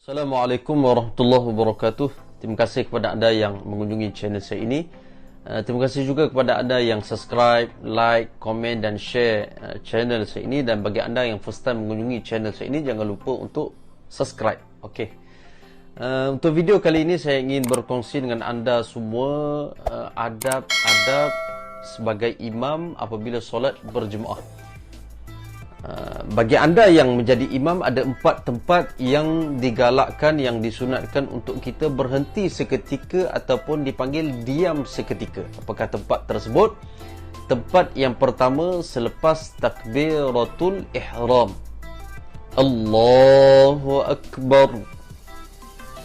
Assalamualaikum warahmatullahi wabarakatuh. Terima kasih kepada anda yang mengunjungi channel saya ini. Terima kasih juga kepada anda yang subscribe, like, komen dan share channel saya ini. Dan bagi anda yang first time mengunjungi channel saya ini, jangan lupa untuk subscribe. Okey. Untuk video kali ini saya ingin berkongsi dengan anda semua adab-adab sebagai imam apabila solat berjemaah. Bagi anda yang menjadi imam, ada 4 tempat yang digalakkan, yang disunatkan untuk kita berhenti seketika ataupun dipanggil diam seketika. Apakah tempat tersebut? Tempat yang pertama selepas takbiratul ihram. Allahu Akbar.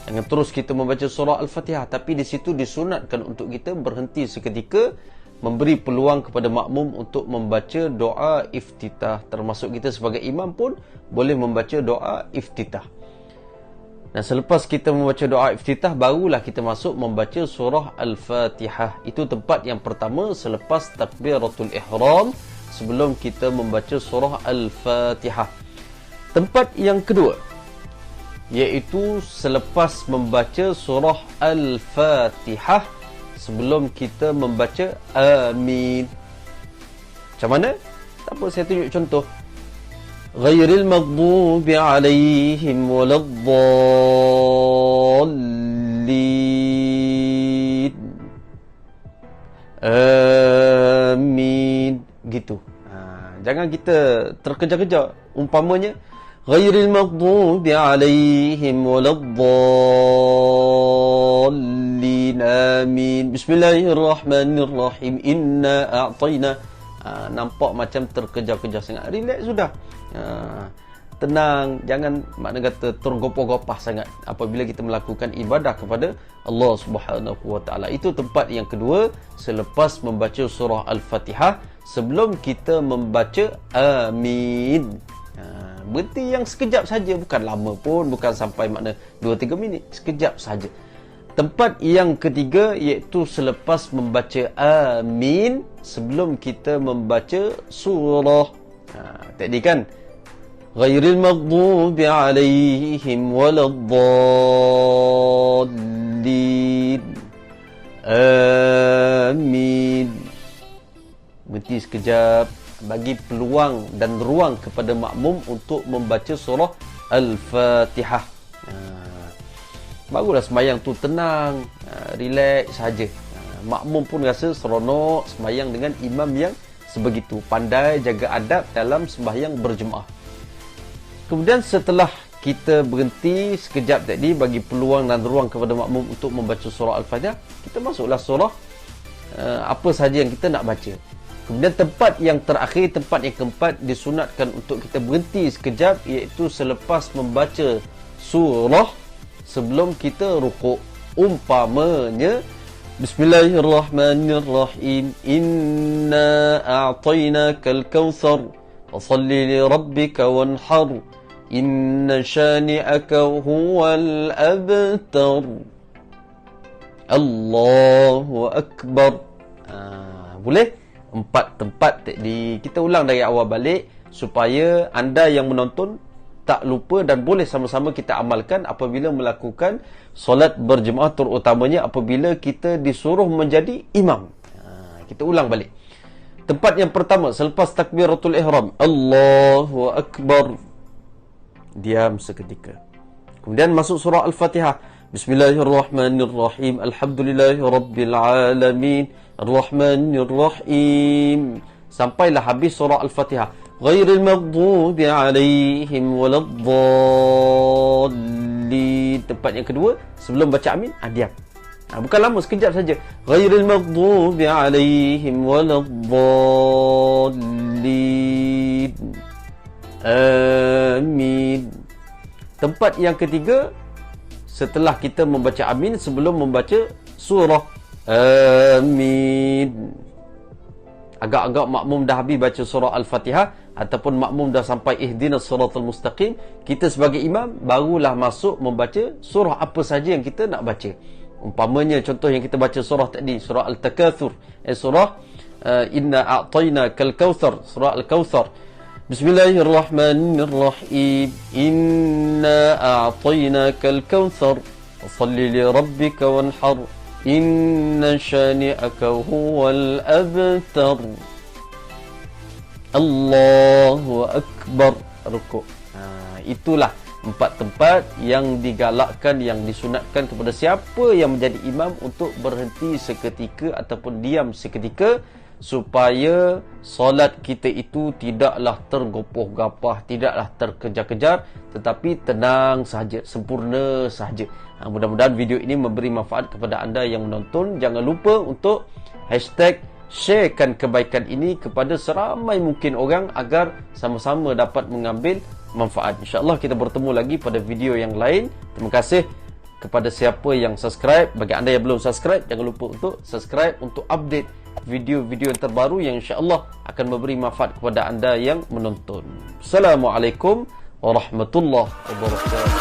Jangan terus kita membaca surah Al-Fatihah, tapi di situ disunatkan untuk kita berhenti seketika, memberi peluang kepada makmum untuk membaca doa iftitah. Termasuk kita sebagai imam pun boleh membaca doa iftitah. Dan selepas kita membaca doa iftitah, barulah kita masuk membaca surah Al-Fatihah. Itu tempat yang pertama selepas takbiratul ihram, sebelum kita membaca surah Al-Fatihah. Tempat yang kedua, iaitu selepas membaca surah Al-Fatihah, sebelum kita membaca amin. Macam mana? Tak apa, saya tunjuk contoh. Ghairil maghdubi alaihim waladdallin. Amin. Gitu. Jangan kita terkejar-kejar. Umpamanya, ghairil maghdubi alaihim waladdallin. Amin. Bismillahirrahmanirrahim. Inna a'tayna. Nampak macam terkejar-kejar sangat. Relax sudah. Tenang. Jangan makna kata tergopah-gopah sangat apabila kita melakukan ibadah kepada Allah Subhanahu Wa Taala. Itu tempat yang kedua selepas membaca surah Al-Fatihah, sebelum kita membaca amin. Berhenti yang sekejap saja, bukan lama pun, bukan sampai makna 2-3 minit, sekejap saja. Tempat yang ketiga iaitu selepas membaca amin, sebelum kita membaca surah. Tadi kan, ghairil maghdubi alaihim waladdallin. Amin. Berhenti sekejap, bagi peluang dan ruang kepada makmum untuk membaca surah Al-Fatihah. Barulah sembahyang tu tenang, relax saja. Makmum pun rasa seronok sembahyang dengan imam yang sebegitu pandai jaga adab dalam sembahyang berjemaah. Kemudian setelah kita berhenti sekejap tadi, bagi peluang dan ruang kepada makmum untuk membaca surah Al-Fatihah, kita masuklah surah apa sahaja yang kita nak baca. Kemudian tempat yang terakhir, tempat yang keempat, disunatkan untuk kita berhenti sekejap, iaitu selepas membaca surah sebelum kita rukuk. Umpamanya, Bismillahirrahmanirrahim. Inna a'tainakal kautsar fasalli li rabbika wanhar. Inna syani'aka huwal abtar. Allahu Akbar. Boleh? 4 tempat tadi. Kita ulang dari awal balik supaya anda yang menonton tak lupa, dan boleh sama-sama kita amalkan apabila melakukan solat berjemaah, terutamanya apabila kita disuruh menjadi imam. Kita ulang balik. Tempat yang pertama selepas takbiratul ihram, Allahu Akbar. Diam seketika. Kemudian masuk surah Al-Fatihah. Bismillahirrahmanirrahim. Alhamdulillahirabbil alamin. Ar-Rahmanir-Rahim. Sampailah habis surah Al-Fatihah. Ghairil maghdubi alaihim waladdallin. Tempat yang kedua sebelum baca amin, diam. Bukan lama, sekejap saja. Ghairil maghdubi alaihim waladdallin. Amin. Tempat yang ketiga setelah kita membaca amin, sebelum membaca surah amin. Agak-agak makmum dah habis baca surah Al-Fatihah ataupun makmum dah sampai ihdinas siratal mustaqim, kita sebagai imam barulah masuk membaca surah apa saja yang kita nak baca. Umpamanya contoh yang kita baca surah tadi, surah Al-Takatsur, surah Inna a'tainakal kautsar, surah Al-Kautsar. Bismillahirrahmanirrahim. Inna a'tainakal kautsar. Fashalli li rabbika wanhar. Inna syani'aka huwal abtar. Allahu Akbar. Rukuk. Itulah 4 tempat yang digalakkan, yang disunatkan kepada siapa yang menjadi imam untuk berhenti seketika ataupun diam seketika, supaya solat kita itu tidaklah tergopoh-gapah, tidaklah terkejar-kejar, tetapi tenang sahaja, sempurna sahaja. Mudah-mudahan video ini memberi manfaat kepada anda yang menonton. Jangan lupa untuk hashtag sharekan kebaikan ini kepada seramai mungkin orang agar sama-sama dapat mengambil manfaat. InsyaAllah kita bertemu lagi pada video yang lain. Terima kasih kepada siapa yang subscribe. Bagi anda yang belum subscribe, jangan lupa untuk subscribe untuk update video-video yang terbaru yang insyaAllah akan memberi manfaat kepada anda yang menonton. Assalamualaikum warahmatullahi wabarakatuh.